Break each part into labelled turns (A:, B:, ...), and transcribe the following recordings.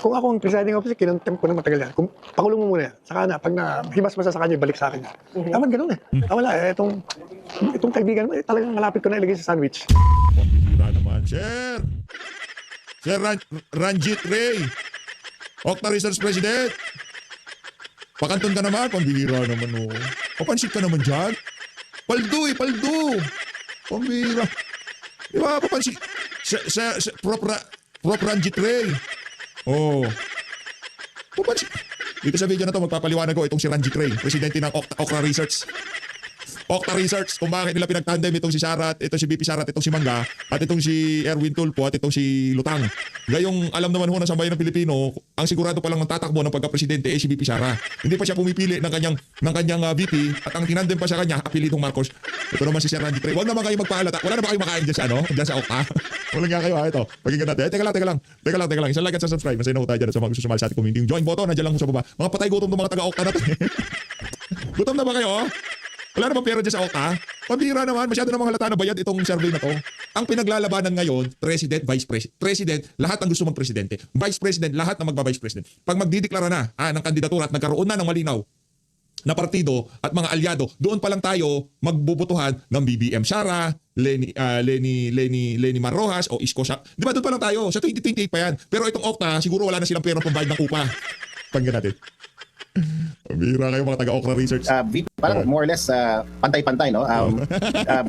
A: Kung ako ang presiding officer, kinontempt ko na matagal yan. Kung pakulong mo muna yan, saka na, pag himas-masa sa kanya, balik sa akin. Dapat ganun eh. Wala eh, itong kaibigan mo, talagang malapit ko na ilagay sa sandwich.
B: Pambira naman, Sir! Sir Ranjit Ray! Octa Research President! Pakanton ka naman, pambira naman oh. Papansit ka naman dyan. Paldo eh, paldo! Pambira. Di ba, papansit? Prop Ranjit Ray. Oh. Papansit. Dito sa video na to, magpapaliwanag ko itong si Ranjit Ray, presidente ng Octa Research. Octa Research, kung bakit nila pinagtandem itong si Sarat, itong si BP Sarat, itong si Mangga, at itong si Erwin Tulfo, at itong si Lutang. Gayong alam naman ho ng sambayan ng Pilipino, ang sigurado pa lang tatakbo ng pagka-presidente ay si BP Sara. Hindi pa siya pumipili ng kanyang VP, at ang tinandem pa sa kanya, apelidong Marcos. Ito naman si Sir Ranjit Ray. Huwag naman kayo magpaalata. Wala na ba kayo makain dyan sa dyan sa Octa? Wala nga kayo ha, ito. Pakinggan natin. Teka lang. Isang like at subscribe. Masaya na ho tayo dyan sa mga gusto sumali sa ating community. Yung join button, nandiyan lang ho sa baba. Mga patay gutom ng mga taga-Octa na to. Gutom na ba kayo? Wala namang pera dyan sa Octa. Pambira naman, masyado namang halata na bayad itong survey na to. Ang pinaglalabanan ngayon, President, Vice President. President, lahat ang gusto mag-presidente. Vice President, lahat ang magba-Vice President. Pag magdideklara na ng kandidatura at nagkaroon na ng malinaw na partido at mga alyado, doon pa lang tayo magbubutuhan ng BBM Sara, Lenny Marrojas o Isko Sa. Di ba doon pa lang tayo? Sa 2028 pa yan. Pero itong Octa, siguro wala na silang pera pambayad ng upa. Panggan natin. Bira kayo mga taga-Octa Research.
C: VP, parang more or less pantay-pantay, no?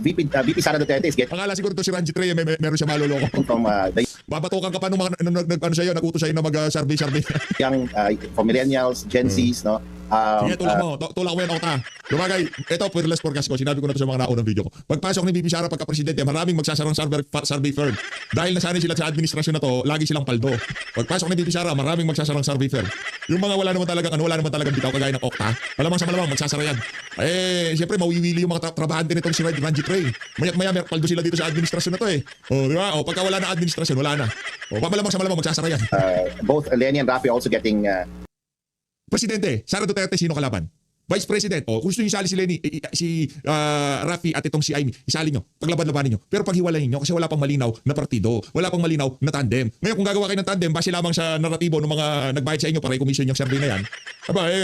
C: VP Sara Duterte is getting
B: Akala siguro ito si Ranjit Ray, meron siya maloloko.
C: from the
B: Babatukan ka pa nung mga nag-utos sa'yo na mag-survey.
C: young from millennials, Gen Zs, no?
B: Sige, tulak mo yan, Octa. Lumagay, ito, fearless forecast ko. Sinabi ko na ito sa mga naunang video ko. Pagpasok ni VP Sara pagka-presidente, maraming magsasarang survey firm. Dahil nasanay sila sa administrasyon na to, lagi silang paldo. Pagpasok ni VP Sara, maraming magsasarang survey firm. Yung mga wala naman talagang bitaw kagaya ng Octa, malamang sa malamang magsasara yan. Siyempre, mawiwili yung mga trabahante nitong si Ranjit Ray. Maya may paldo sila dito sa administrasyon na to eh. Di ba? Pagka wala na administrasyon, wala na. Malamang sa malamang magsasara yan.
C: both Lenny and Rafi also getting
B: Presidente, Sara Duterte, sino kalaban? Vice President, gusto niyo isali si Lenny, si Rafi at itong si Amy, isali nyo, paglaban-labanin nyo. Pero paghiwalayin nyo kasi wala pang malinaw na partido, wala pang malinaw na tandem. Ngayon kung gagawa kayo ng tandem, base lamang sa naratibo ng mga nagbayad sa inyo para i-commission yung survey na yan,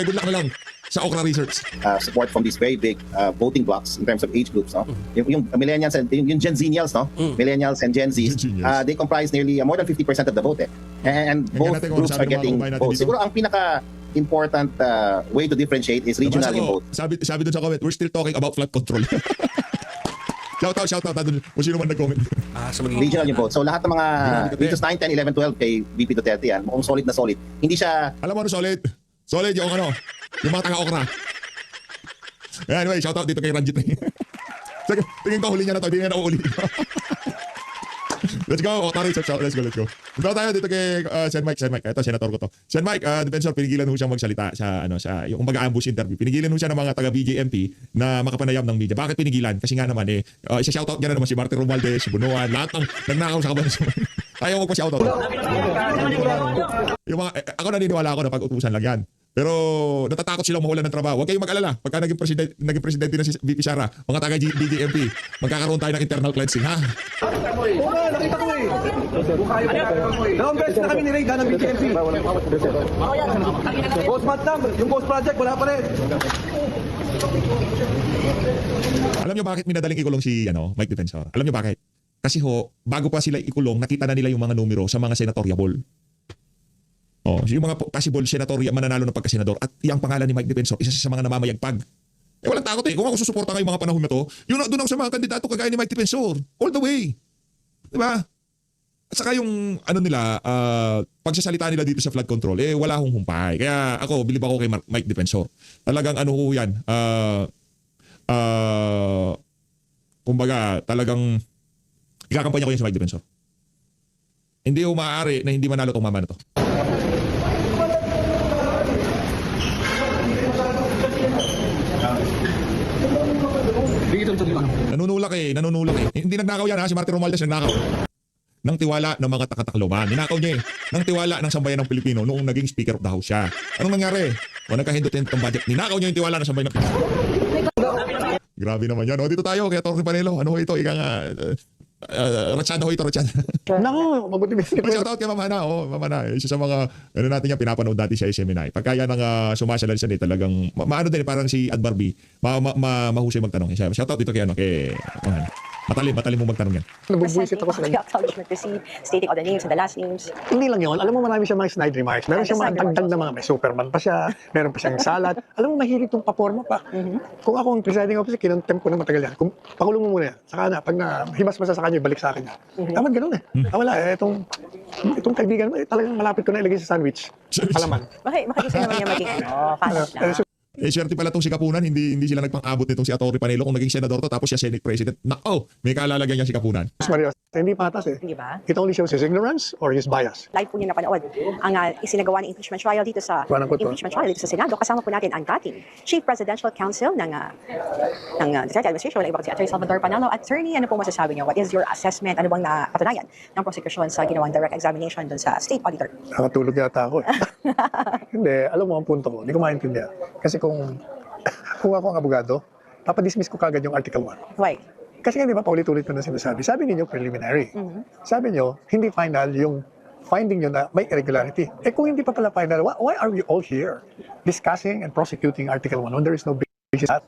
B: good luck na lang sa Octa Research.
C: support from these very big voting blocks in terms of age groups, no? Yung millennials and yung Gen Zenials, no? Millennials and Gen Zs, they comprise nearly more than 50% of the vote, eh. And both groups are getting votes. Siguro ang pinaka-important way to differentiate is regional yung vote.
B: Sabi dun sa comment, we're still talking about flood control. Shout out dun kung sino man nag-comment.
C: Regional yung vote. So lahat ng mga regions 9, 10, 11, 12 kay VP Duterte yan, mukhang solid na solid. Hindi siya
B: Alam mo ano solid? Solid yung yung mga taga-Octa. Anyway, shout out dito kay Ranjit. Tingin ko huli niya na to, hindi niya na uuli. Let's go, Octa Research. Let's go. Punta tayo dito kay Sen Mike. Ito, senator ko to. Sen Mike, defensor, pinigilan ho siyang magsalita sa yung mag-ambush interview. Pinigilan ho siya ng mga taga-BJMP na makapanayam ng media. Bakit pinigilan? Kasi nga naman isa-shoutout niya na naman si Martin Romualdez, si Bunuan, lahat ng nagnakaw sa kaban. Ayaw magpa-shoutout. Ako naniniwala ako na pag-utusan lang yan. Pero natatakot silang mawalan ng trabaho. Huwag kayong mag-alala. Pagka naging presidente na si VP Sara, mga taga-BJMP, magkakaroon tayo ng internal cleansing, ha?
D: Nakita ko eh. Dalawang beses na kami nirega ng BJMP. Post month lang, yung post project, wala pa rin.
B: Alam niyo bakit minadaling ikulong si Mike Defensor? Alam niyo bakit? Kasi bago pa sila ikulong, nakita na nila yung mga numero sa mga senatoriable. Yung mga possible senatorial mananalo ng pagkasenador at yung pangalan ni Mike Defensor, isa sa mga namamayagpag. Walang takot eh. Kung ako susuporta ngayong mga panahon na to, doon ako sa mga kandidato kagaya ni Mike Defensor. All the way. Diba? At saka yung pagsasalita nila dito sa flood control, wala akong humpay. Kaya ako, bilib ako kay Mike Defensor. Talagang yan, kumbaga, talagang ikakampanya ko yan sa Mike Defensor. Hindi maaari na hindi manalo tong mama na to. Nanunulak eh. Hindi nagnakaw yan si Martin Romualdez, nagnakaw. Nang tiwala ng mga takatakloban. Ninakaw niya Nang tiwala ng sambayan ng Pilipino noong naging Speaker of the House siya. Anong nangyari? Nagkahindutin itong budget. Ninakaw niya yung tiwala ng sambayan ng Grabe naman yan. Dito tayo kay Atty. Panelo. Ito? Ika nga. Ratsyada ho ito, Ratsyada.
A: Nako, mabuti ba?
B: Shoutout kay Mama Na. Oh, Mama Na. Isa sa mga, ano natin yan, pinapanood dati sa SMNI. Pagka yan ang sumasalan siya, talagang, maano din, parang si Ad Barbie, mahusay magtanong. Shoutout dito kay, Mama Na. Matalim mo magtanong yan.
A: Nabubuisit ako sa kanya.
E: Acknowledgement received, stating all the names and the last names.
A: Hindi lang yun. Alam mo, marami siya mga snide remarks. Meron siya mga dagdag na mga, may Superman pa siya, meron pa siyang salad. Alam mo, mahilig itong paporma pa. Kung ako ang presiding officer, kinontempt ko na matagal yan. Kung pakulong mo muna yan, saka na, pag himas-masa sa kanya, balik sa akin yan. Dapat ganun eh. Wala eh, itong kaibigan mo, talagang malapit ko na ilagay sa sandwich. Palaman.
E: Bakit gusto naman niya maging fast na?
B: Swerte pala itong si Kapunan, hindi sila nagpang-abot nitong si Atty. Panelo kung naging senador to tapos siya Senate President. May kalalagyan niya si Kapunan.
A: Mario, hindi patas eh.
E: Hindi ba?
A: It only shows his ignorance or his bias.
E: Live po niya napanood ang isinagawa ng impeachment trial dito sa Senado. Kasama po natin ang dating Chief Presidential Counsel ng Duterte Administration, wala iba si Atty. Salvador Panalo. Attorney, ano po masasabi niyo? What is your assessment? Ano bang napatunayan ng prosecution sa ginawang direct examination dun sa State Auditor?
A: Nakatulog yata ako eh. Hindi, alam mo ang punto ko. Hindi ko maintindihan. Kasi kung ako ang abogado, papadismiss ko kagad yung Article 1.
E: Why?
A: Kasi nga di ba, paulit-ulit ko na sinasabi. Sabi ninyo preliminary. Sabi niyo, hindi final yung finding nyo na may irregularity. Eh kung hindi pa pala final, why are we all here discussing and prosecuting Article 1 when there is no basis at?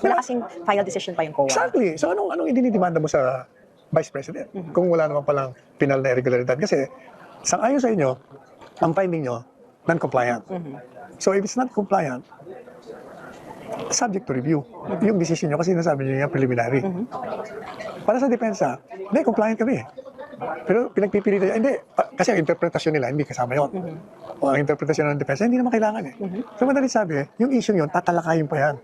E: Wala kasing final decision pa yung COA.
A: Exactly. So anong idinidemanda mo sa Vice President? Kung wala naman palang final na irregularidad. Kasi sang-ayon sa inyo, ang finding nyo, non-compliant. So if it's not compliant, subject to review. Yung decision nyo, kasi nasabi nyo yung preliminary. Para sa depensa, hindi, compliant kami. Pero pinagpipilitan, hindi, kasi ang interpretasyon nila, hindi kasama yun. O ang interpretasyon ng depensa, hindi naman kailangan eh. So madali sabi, yung issue yun, tatalakayin pa yan.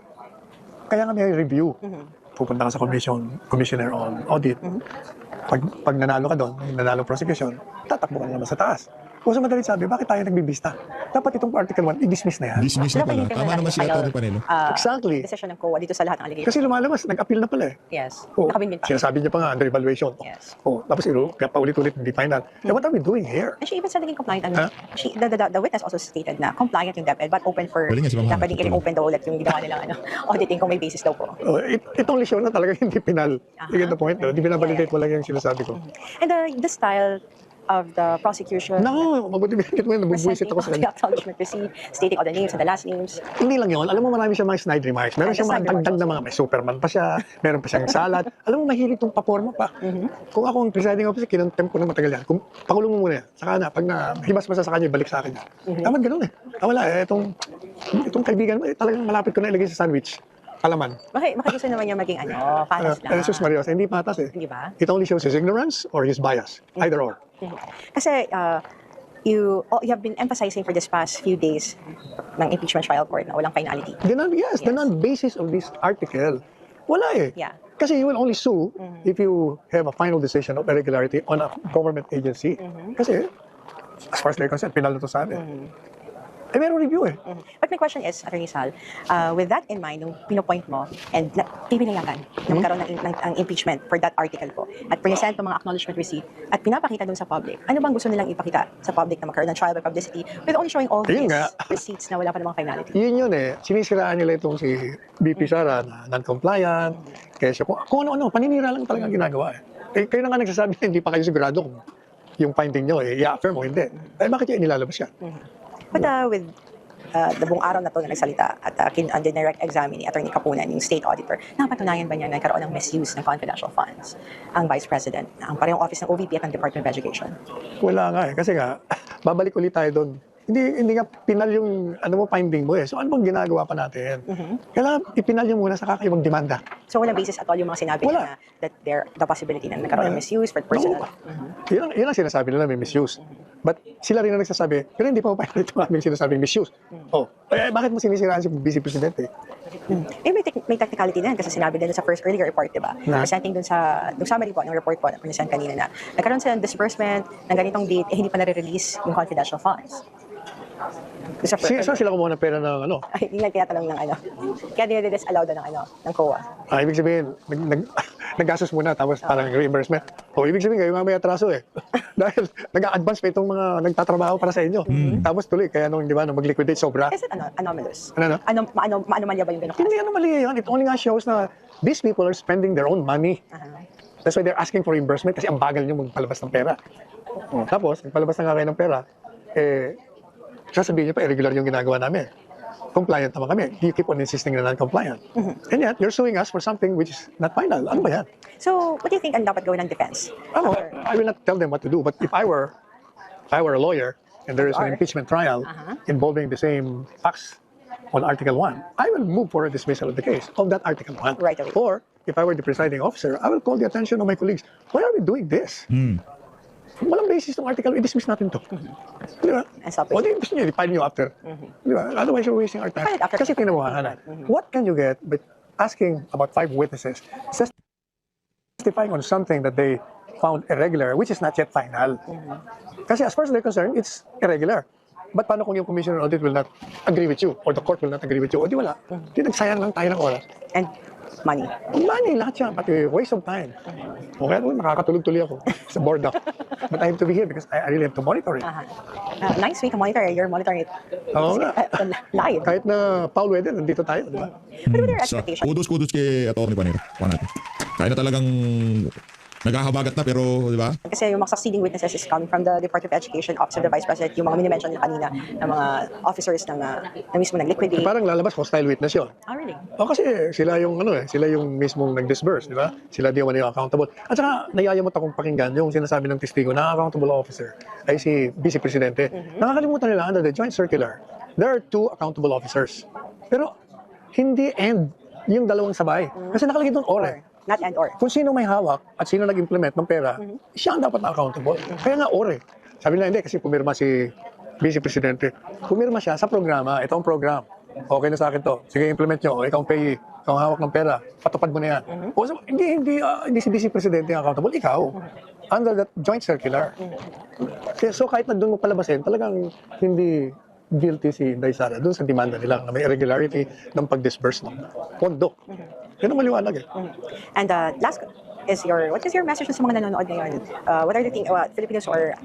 A: Kaya nga may review. Pupunta ka sa commissioner on audit. Pag nanalo ka doon, nanalo prosecution, tatakbo ka naman sa taas. O sa madaling sabi, bakit tayo nagbibista? Dapat itong Article 1, i-dismiss na yan.
B: Dismiss na pala. Tama naman si Atty. Panelo.
A: Exactly.
E: Decision ng COA dito sa lahat ng allegations.
A: Kasi lumalabas, nag-appeal na pala eh.
E: Yes.
A: Oh,
E: Nakabinbin pa.
A: sinasabi niya pa nga, under evaluation.
E: Yes.
A: Oh, tapos kaya paulit-ulit, hindi final. Eh, what are we doing here?
E: And she even said naging compliant. The witness also stated na compliant yung DepEd but open for,
B: Galing nga si Ma'am Hannah.
E: pwedeng i-open daw ulit yung ginawa nilang auditing kung may basis daw po.
A: Oh, it only shows na talaga hindi final. You get the point? No? Hindi binabalidate mo lang yung sinasabi ko.
E: And the style of the prosecution.
A: Nako, mabuti binigit mo yun. Nabubuisit ako sa kanya.
E: Acknowledgement received, stating all the names and the last names.
A: Hindi lang yun. Alam mo, marami siya mga snide remarks. Meron siya mga dagdag na mga, may Superman pa siya, meron pa siyang salad. Alam mo, mahilig itong paporma pa. Kung ako ang presiding officer, kinontempt ko na matagal yan. Kung pakulong mo muna yan, saka na, pag himas-masa sa kanya, balik sa akin yan. Dapat ganun eh. Wala eh, itong kaibigan mo, talagang malapit ko na ilagay sa sandwich. Alaman.
E: Bakit gusto naman niya maging patas lang?
A: Jesus Maria, hindi patas eh.
E: Hindi ba?
A: It only shows his ignorance or his bias. Either or.
E: Kasi you have been emphasizing for this past few days ng impeachment trial court na walang finality.
A: The non-basis of this article, wala eh.
E: Yeah.
A: Kasi you will only sue if you have a final decision of irregularity on a government agency. Kasi, as far as they're concerned, pinal na to sa atin. Eh, meron review eh.
E: But my question is, Atty. Sal, with that in mind, nung pinopoint mo, and pipinayagan na magkaroon ng impeachment for that article po, at present ng mga acknowledgement receipt, at pinapakita dun sa public, ano bang gusto nilang ipakita sa public na magkaroon ng trial by publicity with only showing all
A: Ayun
E: these
A: nga.
E: receipts na wala pa namang finality?
A: Yun eh. Sinisiraan nila itong si BP Sara na non-compliant. Kaya kung ano-ano, paninira lang talaga ang ginagawa eh. Kayo na nga nagsasabi na hindi pa kayo sigurado kung yung finding nyo i-affirm o hindi. Eh, bakit yung inilalabas yan?
E: But with the buong araw na to na nagsalita at on the direct examine ni Atty. Kapunan, yung state auditor, napatunayan ba niya na nagkaroon ng misuse ng confidential funds ang Vice President, ang parehong office ng OVP at ng Department of Education?
A: Wala nga eh. Kasi nga, babalik ulit tayo doon. Hindi nga pinal yung finding mo eh. So ano bang ginagawa pa natin? Kailangan ipinal yung muna saka kayo magdemanda.
E: So walang basis at all yung mga sinabi
A: Wala.
E: na that the possibility na nagkaroon ng misuse for personal.
A: Yun ang sinasabi nila may misuse. But sila rin ang nagsasabi, pero hindi pa pa ito aming sinasabing misuse. Bakit mo sinisiraan si Vice Presidente?
E: May technicality din kasi sinabi din sa first earlier report, diba? Presenting dun sa summary po ng report po na present kanina na nagkaroon sila ng disbursement ng ganitong date, hindi pa nare-release yung confidential funds.
A: Saan sila kumuha ng pera ng ano?
E: Ay, hindi lang tinatanong ng Kaya dinedisallow daw ng COA.
A: Ibig sabihin, nag-gastos muna tapos parang reimbursement. Ibig sabihin kayo mamaya atraso eh. Dahil nag-a-advance pa itong mga nagtatrabaho para sa inyo. Tapos tuloy, kaya nung mag-liquidate sobra.
E: Is it anomalous?
A: Ano?
E: Anomalya ba yung ganun?
A: Hindi ano mali yan. It only nga shows na these people are spending their own money. That's why they're asking for reimbursement kasi ang bagal nyo magpalabas ng pera. Tapos, nagpalabas na nga kayo ng pera, sasabihin nyo pa, irregular yung ginagawa namin. Compliant naman kami. You keep on insisting na non-compliant. And yet, you're suing us for something which is not final. Ano ba yan?
E: So, what do you think ang dapat gawin ng defense?
A: I will not tell them what to do, but if I were a lawyer and there is an impeachment trial involving the same facts on Article 1, I will move for a dismissal of the case of that Article 1.
E: Right away.
A: Or, if I were the presiding officer, I will call the attention of my colleagues. Why are we doing this? Walang basis ng article, i-dismiss natin to. Di ba?
E: And stop it.
A: O di, gusto nyo, i-file nyo after. Di ba? Otherwise, you're wasting our time.
E: File it after.
A: Kasi tingnan mo, Hana, what can you get by asking about 5 witnesses, testifying on something that they found irregular, which is not yet final? Kasi as far as they're concerned, it's irregular. But paano kung yung commissioner audit will not agree with you or the court will not agree with you? O di wala. Di nagsayang lang tayo ng oras.
E: And money.
A: Money, lahat yan. Pati waste of time. O kaya nakakatulog-tuloy ako sa board up. But I have to be here because I really have to monitor it.
E: Nice way to monitor. You're monitoring it
A: Oo nga.
E: live.
A: Kahit na Paul Weden, nandito tayo, di ba?
E: What about your
B: So,
E: expectation?
B: kudos kay Atty. Panero. Kuha natin. Kaya na talagang naghahabagat na pero, di ba?
E: Kasi yung mga succeeding witnesses is coming from the Department of Education, Office of the Vice President, yung mga minimension nila kanina ng mga officers na mismo nag-liquidate.
A: Parang lalabas, hostile witness yun.
E: Really?
A: O kasi sila yung sila yung mismong nag-disburse, di ba? Sila di yung accountable. At saka nayayamot akong pakinggan yung sinasabi ng testigo na accountable officer ay si Vice Presidente. Nakakalimutan nila under the joint circular, there are 2 accountable officers. Pero hindi end yung dalawang sabay. Kasi nakalagay doon ore.
E: Not and or.
A: Kung sino may hawak at sino nag-implement ng pera, siya ang dapat na-accountable. Kaya nga ore. Sabi nila hindi kasi pumirma si Vice Presidente. Pumirma siya sa programa, ito ang program. Okay na sa akin to. Sige, implement nyo. O, ikaw ang payee. Ikaw ang hawak ng pera. Patupad mo na yan. O, so, hindi si Vice Presidente ang accountable. Ikaw. Under that joint circular. So kahit nandun mo palabasin, talagang hindi guilty si Inday Sara doon sa demanda nila na may irregularity ng pag-disburse ng pondo. Yan ang maliwanag eh.
E: And last is what is your message sa mga nanonood ngayon? What are the things, Filipinos who are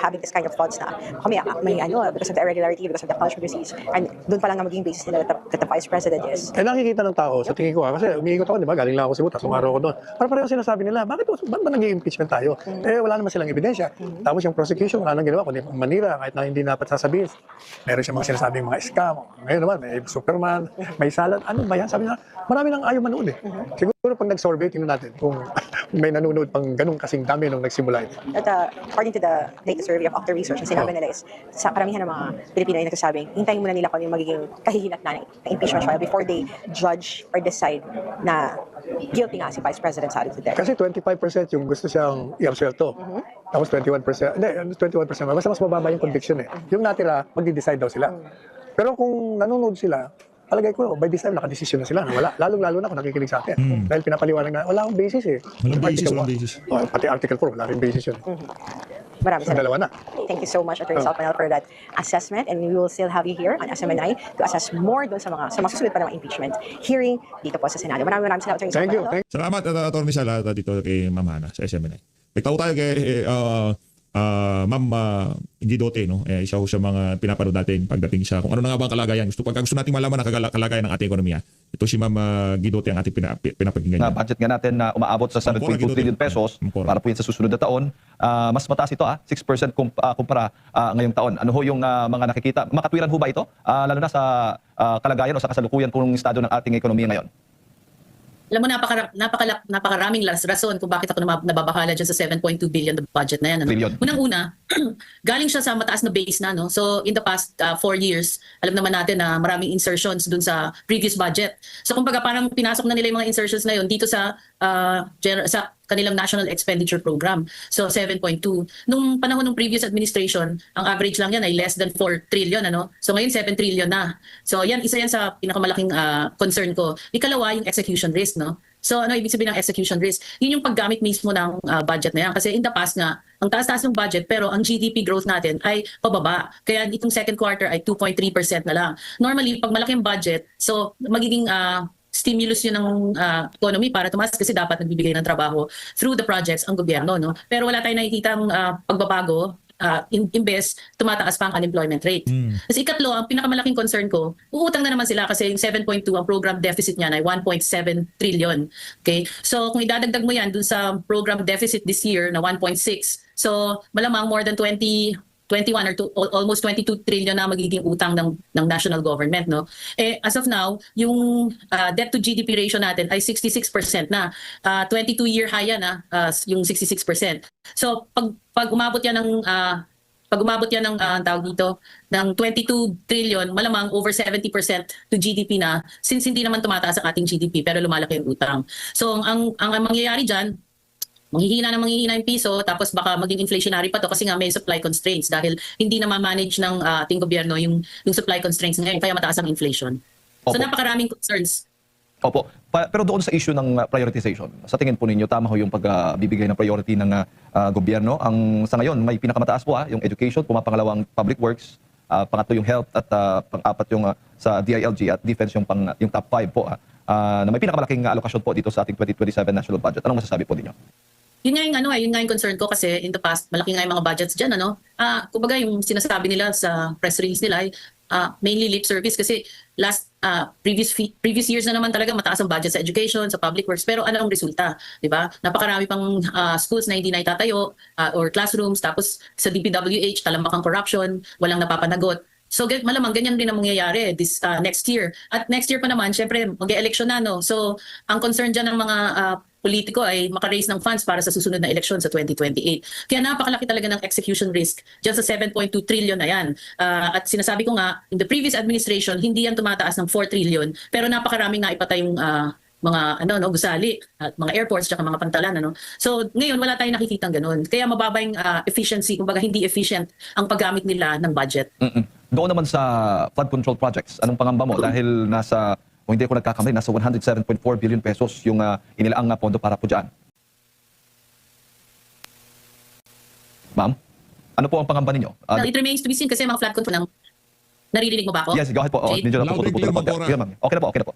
E: having this kind of thoughts na kami may because of the irregularity, because of the punishment receipts, and doon pa lang na maging basis nila that the Vice President is.
A: Eh nakikita ng tao, sa tingin ko kasi umiikot ako, di ba? Galing lang ako sa butas, umaraw ako doon. Para pareho sinasabi nila, ba't ba nag-i-impeachment tayo? Wala naman silang ebidensya. Tapos yung prosecution, wala nang ginawa, kundi manira, kahit na hindi dapat sasabihin. Meron siyang mga sinasabing mga scam. Ngayon naman, may Superman, may salad. Ano ba yan? Sabi niya, marami nang ayaw manood eh. Siguro pag nag-survey, tingnan natin kung may nanonood pang ganun kasing dami nung nagsimula ito.
E: At according to the latest survey of Octa Research, ang sinabi nila is, sa karamihan ng mga Pilipino ay nagsasabing, hintayin muna nila kung yung magiging kahihinat na impeachment trial before they judge or decide na guilty nga si Vice President Sara Duterte.
A: Kasi 25% yung gusto siyang i-absuelto. Tapos 21%, hindi, 21%, basta mas mababa yung conviction eh. Yung natira, magdi-decide daw sila. Pero kung nanonood sila, palagay ko, by this time, nakadesisyon na sila. Wala. Lalong-lalo na kung nakikinig sa atin. Dahil pinapaliwanag na, wala akong basis eh.
B: Walang basis.
A: Pati Article 4, wala rin basis yun.
E: Maraming
A: Sa dalawa na.
E: Thank you so much, Atty. Salpanel, for that assessment, and we will still have you here on SMNI to assess more doon sa mga susunod pa ng impeachment hearing dito po sa Senado. Maraming salamat, Atty.
A: Thank you.
E: Salpanel.
B: Salamat, Atty. Sala, dito kay Ma'am Hana sa SMNI. Nagtao tayo kay Ma'am Gidote, no? Isa ho sa mga pinapanood natin pagdating sa kung ano na nga ba ang kalagayan. Gusto nating malaman ang kalagayan ng ating ekonomiya. Ito si Ma'am Gidote ang ating pinapakinggan.
D: Na budget nga natin na umaabot sa 7.2 trillion pesos para po yun sa susunod na taon. Mas mataas ito 6% kumpara ngayong taon. Ano ho yung mga nakikita? Makatwiran ho ba ito? Lalo na sa kalagayan o sa kasalukuyan kung estado ng ating ekonomiya ngayon.
F: Alam mo, napakaraming rason kung bakit ako nababahala dyan sa 7.2 billion na budget na yan. Ano?
D: Trillion.
F: Unang-una, galing siya sa mataas na base na. No? So in the past 4 years, alam naman natin na maraming insertions dun sa previous budget. So kumbaga parang pinasok na nila yung mga insertions na yun dito sa kanilang National Expenditure Program. So 7.2. Nung panahon ng previous administration, ang average lang yan ay less than 4 trillion. Ano? So ngayon 7 trillion na. So isa yan sa pinakamalaking concern ko. Ikalawa, yung execution risk. No? So ano ibig sabihin ng execution risk? Yun yung paggamit mismo ng budget na yan. Kasi in the past nga, ang taas-taas ng budget pero ang GDP growth natin ay pababa. Kaya itong second quarter ay 2.3% na lang. Normally, pag malaki ang budget, so magiging stimulus yun ng economy para tumaas kasi dapat nagbibigay ng trabaho through the projects ang gobyerno. No? Pero wala tayong nakikitang pagbabago imbes tumataas pa ang unemployment rate. Kasi ikatlo, ang pinakamalaking concern ko, uutang na naman sila kasi yung 7.2 ang program deficit niya ay 1.7 trillion. Okay? So kung idadagdag mo yan dun sa program deficit this year na 1.6, so malamang more than 21 or almost 22 trillion na magiging utang ng national government, no? As of now, yung debt to GDP ratio natin ay 66% na. 22-year high yan, yung 66%. So pag umabot yan ng ang tawag dito ng 22 trillion, malamang over 70% to GDP na, since hindi naman tumataas ang ating GDP pero lumalaki yung utang. So ang mangyayari diyan, manghihina yung piso, tapos baka maging inflationary pa to kasi nga may supply constraints dahil hindi na ma-manage ng ating gobyerno yung supply constraints ngayon, kaya mataas ang inflation. So
D: Opo.
F: napakaraming concerns.
D: Opo. Pero doon sa issue ng prioritization, sa tingin po ninyo, tama ho yung pagbibigay ng priority ng gobyerno. Ang sa ngayon, may pinakamataas po yung education, pumapangalawang public works, pangatlo yung health, at pang-apat yung sa DILG at defense yung top 5 po na may pinakamalaking alokasyon po dito sa ating 2027 national budget. Anong masasabi po ninyo?
F: Yun nga yung concern ko kasi in the past, malaki nga yung mga budgets dyan, ano? Kumbaga yung sinasabi nila sa press release nila ay mainly lip service kasi previous years na naman talaga mataas ang budget sa education, sa public works, pero ano ang resulta, di ba? Napakarami pang schools na hindi na itatayo or classrooms, tapos sa DPWH, talamak ang corruption, walang napapanagot. So malamang ganyan din ang mangyayari this next year. At next year pa naman, syempre mag-e-election na, no? So ang concern dyan ng mga politiko ay maka-raise ng funds para sa susunod na eleksyon sa 2028. Kaya napakalaki talaga ng execution risk dyan sa 7.2 trillion na yan. At sinasabi ko nga, in the previous administration, hindi yan tumataas ng 4 trillion, pero napakarami nga ipatay yung mga gusali at mga airports at mga pantalan, ano. So ngayon wala tayong nakikitang ganun. Kaya mababa yung efficiency, kumbaga hindi efficient ang paggamit nila ng budget.
D: Doon naman sa flood control projects, anong pangamba mo? Dahil kung hindi ako nagkakamali, nasa 107.4 billion pesos yung inilaang pondo para po dyan. Ma'am, ano po ang pangamba ninyo?
F: Well, it remains to be seen kasi mga flood control ng... Naririnig mo ba ako?
D: Yes, go ahead po.
F: Jade?
D: Medyo
B: Loud and clear, Ma'am Cora.
D: Yeah, ma'am. Okay na po.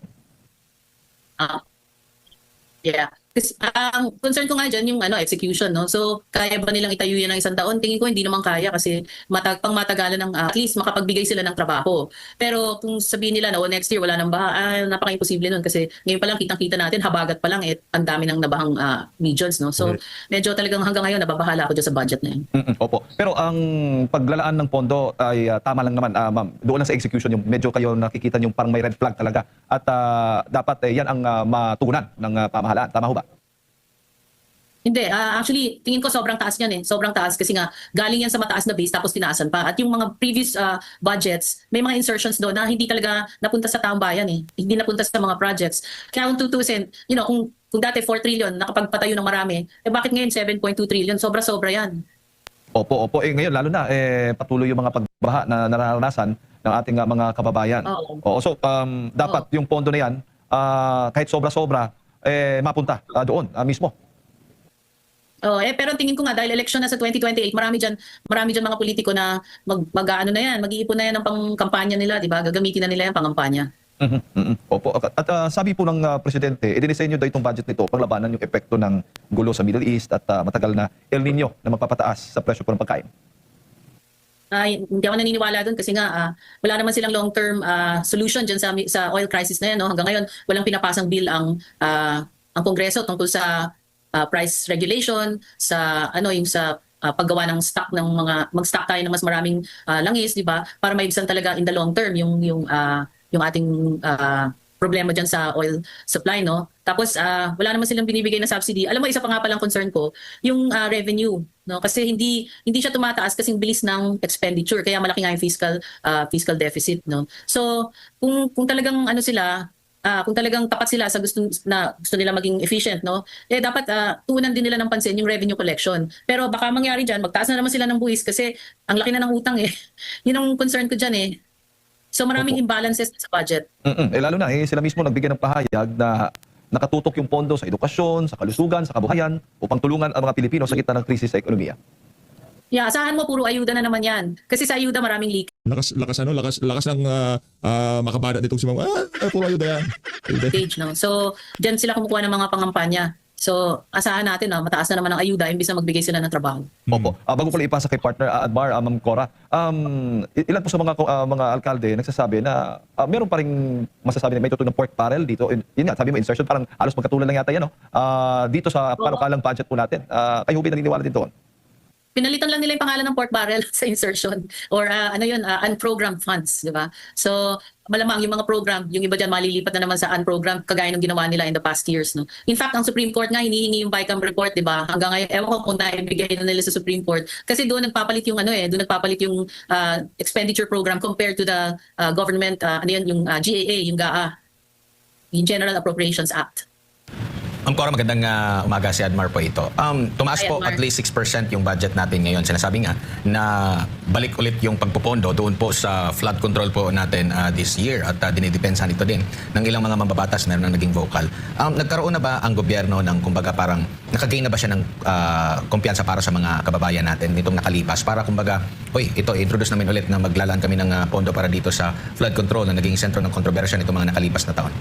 F: Yeah. Kasi ang concern ko nga dyan yung execution, no? So kaya ba nilang itayo yan ng 1 taon? Tingin ko hindi naman kaya kasi matagalan ng at least makapagbigay sila ng trabaho. Pero kung sabihin nila na next year wala nang baha, napaka-imposible nun kasi ngayon pa lang kitang-kita natin, habagat pa lang ang dami ng nabahang regions, no? So medyo talagang hanggang ngayon nababahala ako dyan sa budget na yun.
D: Opo. Pero ang paglalaan ng pondo ay tama lang naman, ma'am. Doon lang sa execution yung medyo kayo nakikita yung parang may red flag talaga. At dapat yan ang matugunan ng pamahalaan. Tama ho ba?
F: Hindi, actually tingin ko sobrang taas yan Sobrang taas kasi nga galing yan sa mataas na base tapos tinaasan pa. At yung mga previous budgets, may mga insertions doon na hindi talaga napunta sa taong bayan Hindi napunta sa mga projects. Kaya kung tutusin, kung dati 4 trillion nakapagpatayo ng marami, bakit ngayon 7.2 trillion? Sobra-sobra yan.
D: Opo. Ngayon lalo na patuloy yung mga pagbaha na nararanasan ng ating mga kababayan.
F: Oo.
D: So dapat yung pondo na yan kahit sobra-sobra mapunta doon mismo.
F: Pero tingin ko nga dahil election na sa 2028, marami diyan mga politiko na mag-iipon na yan ng pangkampanya nila, 'di ba? Gagamitin na nila yan pangampanya.
D: Opo. At sabi po ng presidente, idinisenyo daw itong budget nito panglabanan yung epekto ng gulo sa Middle East at matagal na El Nino na magpapataas sa presyo po ng pagkain.
F: Hindi ako naniniwala doon kasi nga wala naman silang long-term solution diyan sa oil crisis na yan, no? Hanggang ngayon walang pinapasang bill ang Kongreso tungkol sa price regulation, sa yung sa paggawa ng stock ng mag-stock tayo ng mas maraming langis, 'di ba? Para maibsan talaga in the long term yung ating problema diyan sa oil supply, no? Tapos wala naman silang binibigay na subsidy. Alam mo, isa pa nga palang concern ko, yung revenue, no? Kasi hindi siya tumataas kasing bilis ng expenditure, kaya malaki nga yung fiscal deficit, no? So, kung talagang kung talagang tapat sila sa gusto nila maging efficient, no? Dapat tuunan din nila ng pansin yung revenue collection. Pero baka mangyari diyan, magtaas na naman sila ng buwis kasi ang laki na ng utang Yun ang concern ko diyan So maraming imbalances sa budget.
D: Lalo na sila mismo nagbigay ng pahayag na nakatutok yung pondo sa edukasyon, sa kalusugan, sa kabuhayan upang tulungan ang mga Pilipino sa gitna ng krisis sa ekonomiya.
F: Yeah, asahan mo puro ayuda na naman yan. Kasi sa ayuda maraming leak.
B: Lakas ng makabada nitong si Ma'am. Puro ayuda yan.
F: Page, no? So, diyan sila kumukuha ng mga pangampanya. So asahan natin na mataas na naman ang ayuda imbis na magbigay sila ng trabaho.
D: Opo. Bago ko lang ipasa kay partner Admar, Ma'am Cora, ilan po sa mga alkalde nagsasabi na meron pa ring masasabi na may tutulong ng pork barrel dito. Yun nga, sabi mo insertion, parang halos magkatulad lang yata yan, no? Dito sa panukalang budget po natin. Kayo ba naniniwala din doon?
F: Pinalitan lang nila yung pangalan ng pork barrel sa insertion or unprogrammed funds, di ba? So malamang yung mga program, yung iba dyan malilipat na naman sa unprogrammed kagaya ng ginawa nila in the past years, no? In fact, ang Supreme Court nga hinihingi yung BICAM report, di ba? Hanggang ngayon, ewan ko kung naibigay na nila sa Supreme Court kasi doon nagpapalit yung doon nagpapalit yung expenditure program compared to the government, yung GAA, yung GAA, yung General Appropriations Act.
G: Ma'am Cora, magandang umaga, si Admar po ito. Tumaas
F: Hi,
G: po
F: Admar.
G: at least 6% yung budget natin ngayon. Sinasabi nga na balik ulit yung pagpupondo doon po sa flood control po natin this year at dinidepensahan ito din ng ilang mga mambabatas meron na naging vocal. Nagkaroon na ba ang gobyerno ng kumbaga parang nakagain na ba siya ng kumpiyansa para sa mga kababayan natin nitong nakalipas para kumbaga, ito introduce namin ulit na maglalaan kami ng pondo para dito sa flood control na naging sentro ng kontrobersya nitong mga nakalipas na taon?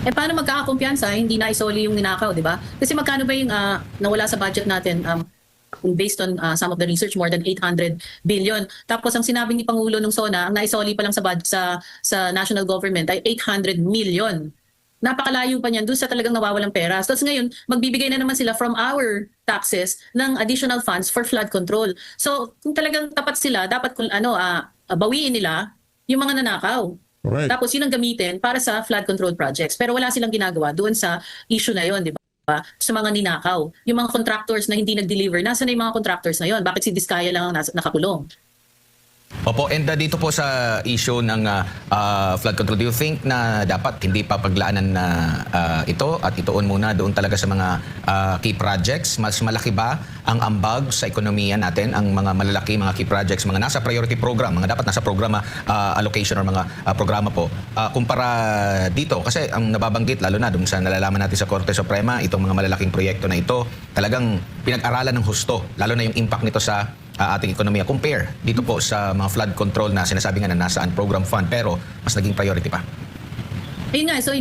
F: Paano magkakakumpiyansa? Hindi na isoli yung ninakaw, di ba? Kasi magkano ba yung nawala sa budget natin based on some of the research, more than 800 billion. Tapos ang sinabi ni Pangulo ng SONA, ang naisoli pa lang sa national government ay 800 million. Napakalayo pa niyan doon sa talagang nawawalang pera. Tapos ngayon, magbibigay na naman sila from our taxes ng additional funds for flood control. So kung talagang tapat sila, dapat bawiin nila yung mga nanakaw.
B: Correct.
F: Tapos yun ang gamitin para sa flood control projects. Pero wala silang ginagawa doon sa issue na yon, di ba? Sa mga ninakaw. Yung mga contractors na hindi nag-deliver, nasa na yung mga contractors na yon? Bakit si Diskaya lang ang nakakulong?
G: Opo, and dito po sa issue ng flood control, do you think na dapat hindi pa paglaanan na ito at ituon muna doon talaga sa mga key projects? Mas malaki ba ang ambag sa ekonomiya natin, ang mga malalaki, mga key projects, mga nasa priority program, mga dapat nasa programa allocation or mga programa po, kumpara dito? Kasi ang nababanggit, lalo na doon sa nalalaman natin sa Korte Suprema, itong mga malalaking proyekto na ito, talagang pinag-aralan ng husto, lalo na yung impact nito sa ating ekonomiya compare dito po sa mga flood control na sinasabi nga na nasaan program fund pero mas naging priority pa.
F: Ayun nga, so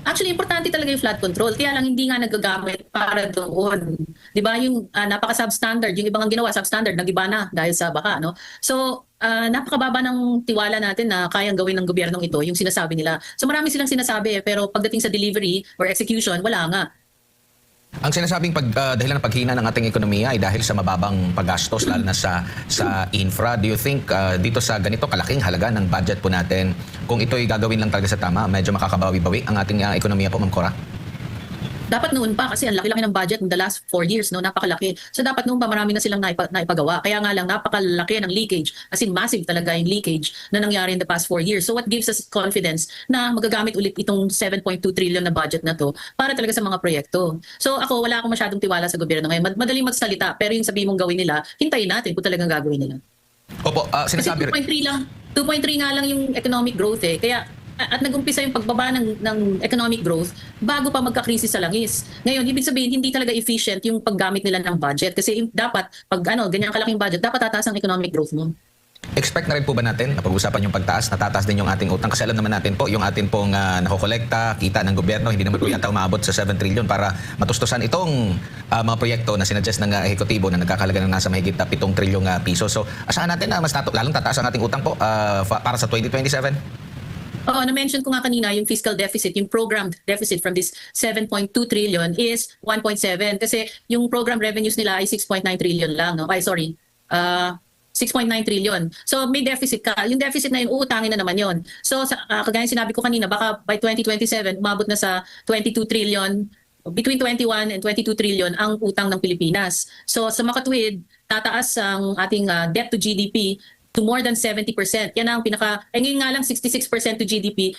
F: actually importante talaga yung flood control, kaya lang hindi nga nagagamit para doon. Di ba yung napaka-substandard, yung ibang ginawa substandard, nag-iba na dahil sa baka, no? So napakababa ng tiwala natin na kayang gawin ng gobyernong ito, yung sinasabi nila. So marami silang sinasabi pero pagdating sa delivery or execution, wala nga.
G: Ang sinasabing dahilan ng paghina ng ating ekonomiya ay dahil sa mababang paggastos lalo na sa infra. Do you think dito sa ganito kalaking halaga ng budget po natin, kung ito'y gagawin lang talaga sa tama, medyo makakabawi-bawi ang ating ekonomiya po, Ma'am Cora?
F: Dapat noon pa kasi ang laki-laki ng budget in the last 4 years, no, napakalaki. So dapat noon pa marami na silang naipagawa. Kaya nga lang napakalaki ng leakage, as in massive talaga yung leakage na nangyari in the past 4 years. So what gives us confidence na magagamit ulit itong 7.2 trillion na budget na to para talaga sa mga proyekto. So ako wala akong masyadong tiwala sa gobyerno ngayon. Madaling magsalita pero yung sabihin mong gawin nila, hintayin natin kung talagang gagawin nila.
G: Opo,
F: Kasi
G: sinasabi
F: 2.3 nga lang yung economic growth Kaya at nag-umpisa yung pagbaba ng economic growth bago pa magka-krisis sa langis. Ngayon, ibig sabihin hindi talaga efficient yung paggamit nila ng budget kasi dapat pag ganyan kalaking budget, dapat tataas ang economic growth mo.
G: expect na rin po ba natin na pag-usapan yung pagtaas, natataas din yung ating utang? Kasi alam naman natin po, yung ating pong nakokolekta, kita ng gobyerno, hindi naman po yata umabot sa 7 trillion para matustusan itong mga proyekto na sinuggest ng ehekutibo na nagkakalaga ng nasa mahigit 7 trilyong piso. So, asahan natin na mas lalong tataas ang ating utang po para sa 2027?
F: Oo, na-mention ko nga kanina yung fiscal deficit, yung programmed deficit from this 7.2 trillion is 1.7 kasi yung program revenues nila ay 6.9 trillion lang. No? 6.9 trillion. So may deficit ka. Yung deficit na yun, uutangin na naman yun. So kagaya sinabi ko kanina, baka by 2027, umabot na sa 22 trillion, between 21 and 22 trillion ang utang ng Pilipinas. So sa makatuwid, tataas ang ating debt to GDP to more than 70%. Yan ang ngayon nga lang 66% to GDP,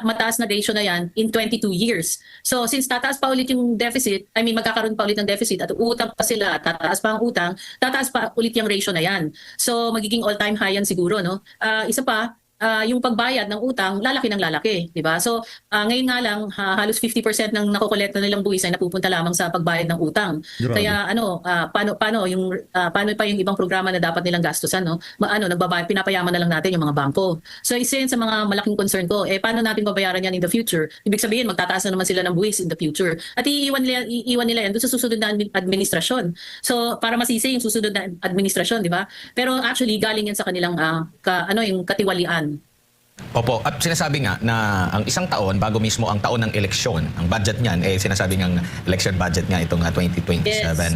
F: mataas na ratio na yan in 22 years. So since tataas pa ulit yung deficit, magkakaroon pa ulit ng deficit at utang pa sila, tataas pa ang utang, tataas pa ulit yung ratio na yan. So magiging all-time high yan siguro, no? Isa pa, yung pagbayad ng utang lalaki ng lalaki, di ba? So ngayon nga lang halos 50% ng nakokolekta nilang buwis ay napupunta lamang sa pagbayad ng utang.
B: Grabe.
F: Kaya paano yung paano pa yung ibang programa na dapat nilang gastusan, no? Nagbabayad, pinapayaman na lang natin yung mga bangko. So isa yun sa mga malaking concern ko. Paano natin babayaran yan in the future? Ibig sabihin magtataas na naman sila ng buwis in the future. At iiwan nila yan doon sa susunod na administrasyon. So para masisi yung susunod na administrasyon, di ba? Pero actually galing yan sa kanilang yung katiwalian.
G: Opo, at sinasabi nga na ang isang taon bago mismo ang taon ng eleksyon, ang budget niyan sinasabi ng election budget nga itong 2027.
F: Yes.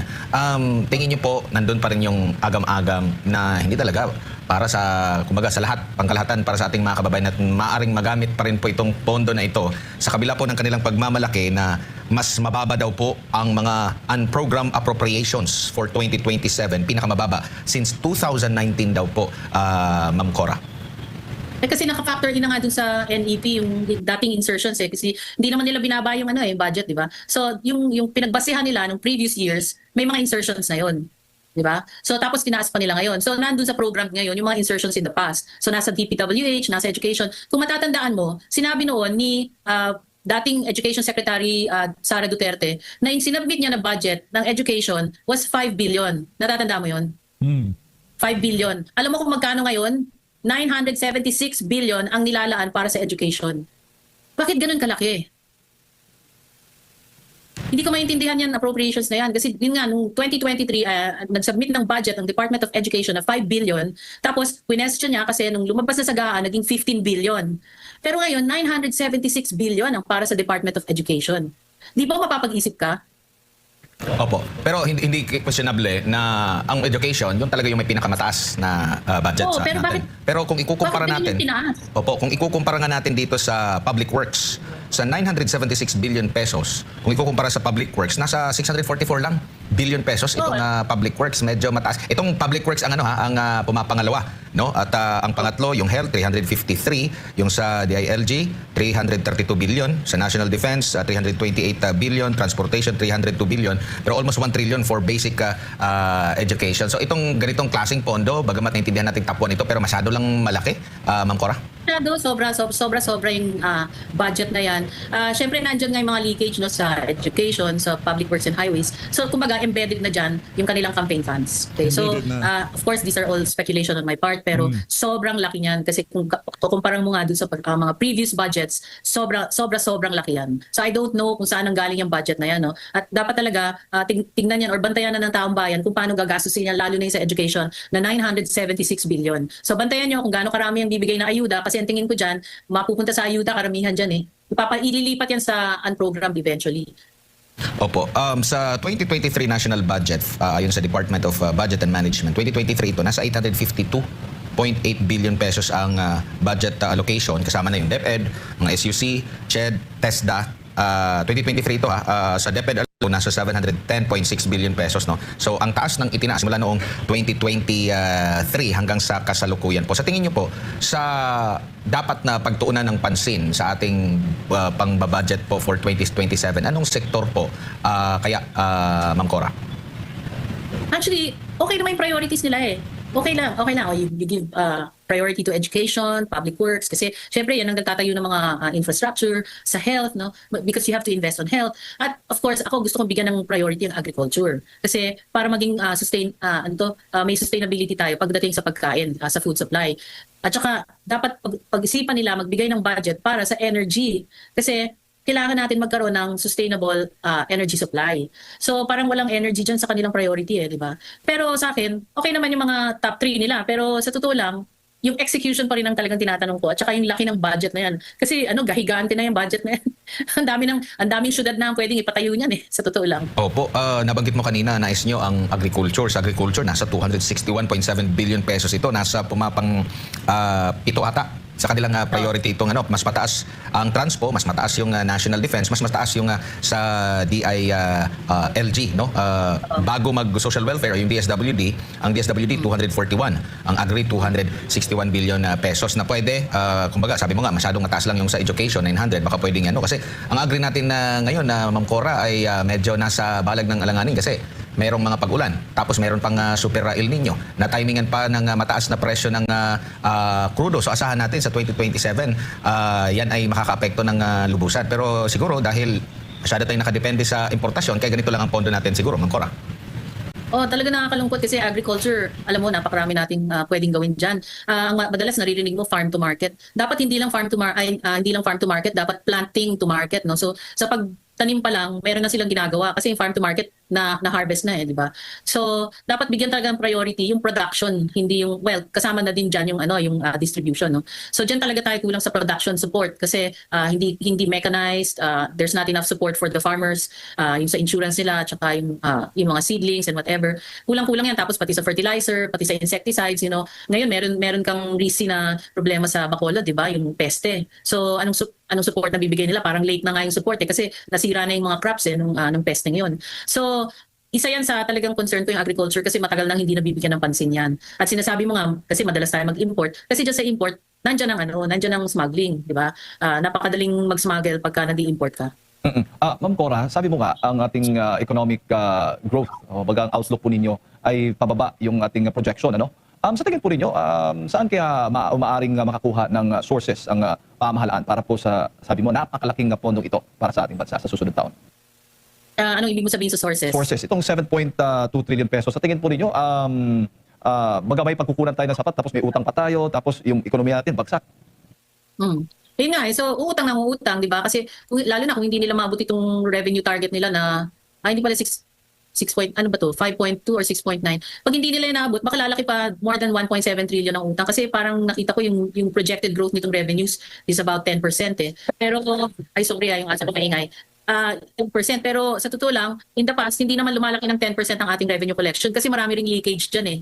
G: Tingin niyo po nandun pa rin yung agam-agam na hindi talaga para sa kumbaga sa lahat, pangkalahatan para sa ating mga kababayan at maaring magamit pa rin po itong pondo na ito sa kabila po ng kanilang pagmamalaki na mas mababa daw po ang mga unprogrammed appropriations for 2027, pinakamababa since 2019 daw po, Ma'am Cora.
F: Kasi naka-factor in na nga dun sa NEP yung dating insertions kasi hindi naman nila binaba yung budget, di ba? So yung pinagbasehan nila ng previous years, may mga insertions na yon, di ba? So tapos tinaas pa nila ngayon. So nandun sa program ngayon yung mga insertions in the past. So nasa DPWH, nasa education. Kung matatandaan mo, sinabi noon ni dating Education Secretary Sara Duterte na yung sinabmit niya na budget ng education was 5 billion. Natatanda mo yon? 5 billion. Alam mo kung magkano ngayon? 976 billion ang nilalaan para sa education. Bakit ganun kalaki? Hindi ko maintindihan yan appropriations na yan. Kasi yun nga, noong 2023, nag-submit ng budget ng Department of Education na 5 billion. Tapos, question niya kasi nung lumabas na sagaan, naging 15 billion. Pero ngayon, 976 billion ang para sa Department of Education. Di ba mapapag-isip ka?
G: Opo. Pero hindi questionable na ang education, yung talaga yung may pinakamataas na budget sa
F: pero
G: natin.
F: bakit-
G: Pero kung ikukumpara
F: bakit
G: natin,
F: ganun yung tinaas?
G: opo, kung ikukumpara nga natin dito sa public works, sa 976 billion pesos, kung ikukumpara sa public works, nasa 644 lang billion pesos itong public works, medyo mataas. Itong public works ang pumapangalawa, no? At ang pangatlo, yung health 353, yung sa DILG 332 billion, sa National Defense 328 billion, transportation 302 billion, pero almost 1 trillion for basic education. So itong ganitong klaseng pondo, bagamat naintindihan natin top 1 ito, pero masyado lang malaki, Ma'am Cora.
F: Sobra yung budget na yan. Siyempre nandiyan nga yung mga leakage sa education, sa public works and highways. So kumbaga embedded na dyan yung kanilang campaign funds. Okay, so of course these are all speculation on my part, pero sobrang laki niyan kasi kung kukumpara mo nga dun sa mga previous budgets, sobrang laki yan. So I don't know kung saan ang galing yung budget na yan, no? At dapat talaga tingnan yan or bantayan na ng taong bayan kung paano gagastusin yan, lalo na yung sa education na 976 billion. So bantayan nyo kung gaano karami ang bibigay na ayuda kasi ang tingin ko dyan, mapupunta sa ayuda karamihan dyan ililipat yan sa unprogrammed eventually.
G: Opo. Sa 2023 national budget, ayon sa Department of Budget and Management, 2023 ito, nasa 852.8 billion pesos ang budget allocation. Kasama na yung DepEd, mga SUC, CHED, TESDA. 2023 ito sa DepEd nasa 710.6 billion pesos, no. So ang taas ng itinaas mula noong 2023 hanggang sa kasalukuyan po. Sa tingin niyo po sa dapat na pagtuunan ng pansin sa ating pangbabudget po for 2027, anong sektor po kaya Ma'am Cora?
F: Actually, okay naman yung priorities nila Okay lang. You give priority to education, public works, kasi syempre yan ang nagtatayo ng mga infrastructure, sa health, no? Because you have to invest on health. At of course, ako gusto kong bigyan ng priority ang agriculture. Kasi para maging may sustainability tayo pagdating sa pagkain, sa food supply. At saka, dapat pag-isipan nila magbigay ng budget para sa energy. Kasi kailangan natin magkaroon ng sustainable energy supply. So parang walang energy dyan sa kanilang priority di ba? Pero sa akin, okay naman yung mga top 3 nila. Pero sa totoo lang, yung execution pa rin ang talagang tinatanong ko. At saka yung laki ng budget na yan. Kasi gahigante na yung budget na yan. ang daming syudad na pwedeng ipatayo niyan sa totoo lang.
G: Opo, nabanggit mo kanina, nais nyo ang agriculture. Sa agriculture, nasa 261.7 billion pesos ito. Nasa pumapang 7 ata. Sa kanilang priority itong mas mataas ang transpo, mas mataas yung national defense, mas mataas yung sa DILG, no? Bago mag social welfare yung DSWD, ang DSWD 241, ang agri 261 billion pesos na pwede, kumbaga sabi mo nga masyadong mataas lang yung sa education 900, baka pwedeng kasi ang agri natin ngayon Ma'am Cora ay medyo nasa balag ng alanganin kasi merong mga pag-ulan. Tapos meron pang super El Nino na timingan pa ng mataas na presyo ng crudo. So asahan natin sa 2027, yan ay makakaapekto ng lubusan. Pero siguro dahil masyado tayong nakadepende sa importasyon, kaya ganito lang ang pondo natin siguro, Ma'am Cora.
F: Oh, talaga nakakalungkot kasi agriculture, alam mo, napakarami nating pwedeng gawin diyan. Ang madalas naririnig mo farm to market. Dapat hindi lang farm to market, dapat planting to market, no. So sa pagtanim pa lang, meron na silang ginagawa kasi yung farm to market na harvest na di ba? So dapat bigyan talaga ng priority yung production, hindi yung kasama na din diyan yung distribution, no. So diyan talaga tayo kulang sa production support kasi hindi mechanized, there's not enough support for the farmers, yung sa insurance nila at saka yung mga seedlings and whatever. Kulang-kulang yan, tapos pati sa fertilizer, pati sa insecticides, Ngayon meron kang risky na problema sa Bacolod, di ba? Yung peste. So anong support na bibigay nila? Parang late na nga yung support kasi nasira na yung mga crops nung peste ngayon. So isa yan sa talagang concern ko yung agriculture kasi matagal nang hindi nabibigyan ng pansin yan. At sinasabi mo nga, kasi madalas tayo mag-import. Kasi dyan sa import, nandiyan ang smuggling, di ba? Napakadaling mag-smuggle pagka nadi-import ka.
D: Ma'am Cora, sabi mo nga, ang ating economic growth, bagang outlook po ninyo ay pababa yung ating projection, ano? Sa tingin po ninyo, saan kaya maaaring makakuha ng sources ang pamahalaan para po sa, sabi mo, napakalaking pondong ito para sa ating bansa sa susunod taon?
F: Anong ibig mo sabihin sa sources?
D: Sources, itong 7.2 trillion pesos, sa tingin po ninyo, baga may pagkukunan tayo ng sapat, tapos may utang pa tayo, tapos yung ekonomiya natin bagsak.
F: Yun nga, so uutang ng uutang, di ba? Kasi lalo na kung hindi nila maabot itong revenue target nila na, hindi pala 5.2 or 6.9. Pag hindi nila inaabot, baka lalaki pa more than 1.7 trillion ng utang. Kasi parang nakita ko yung projected growth nitong revenues is about 10% eh. Pero, yung asa ko maingay. 10%, pero sa totoo lang, in the past, hindi naman lumalaki ng 10% ang ating revenue collection kasi marami ring leakage dyan eh.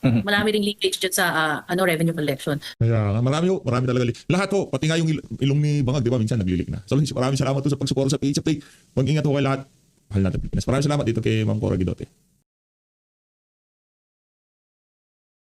F: Marami ring leakage dyan sa revenue collection.
B: Kaya marami talaga. Lahat po, pati nga yung ilong ni Bangag, di ba, minsan naglilik na. So maraming salamat po sa pagsuporta sa PH Update. Mag-ingat po kayo lahat. Mahal natin Pilipinas. Maraming salamat dito kay Ma'am Cora Guidote.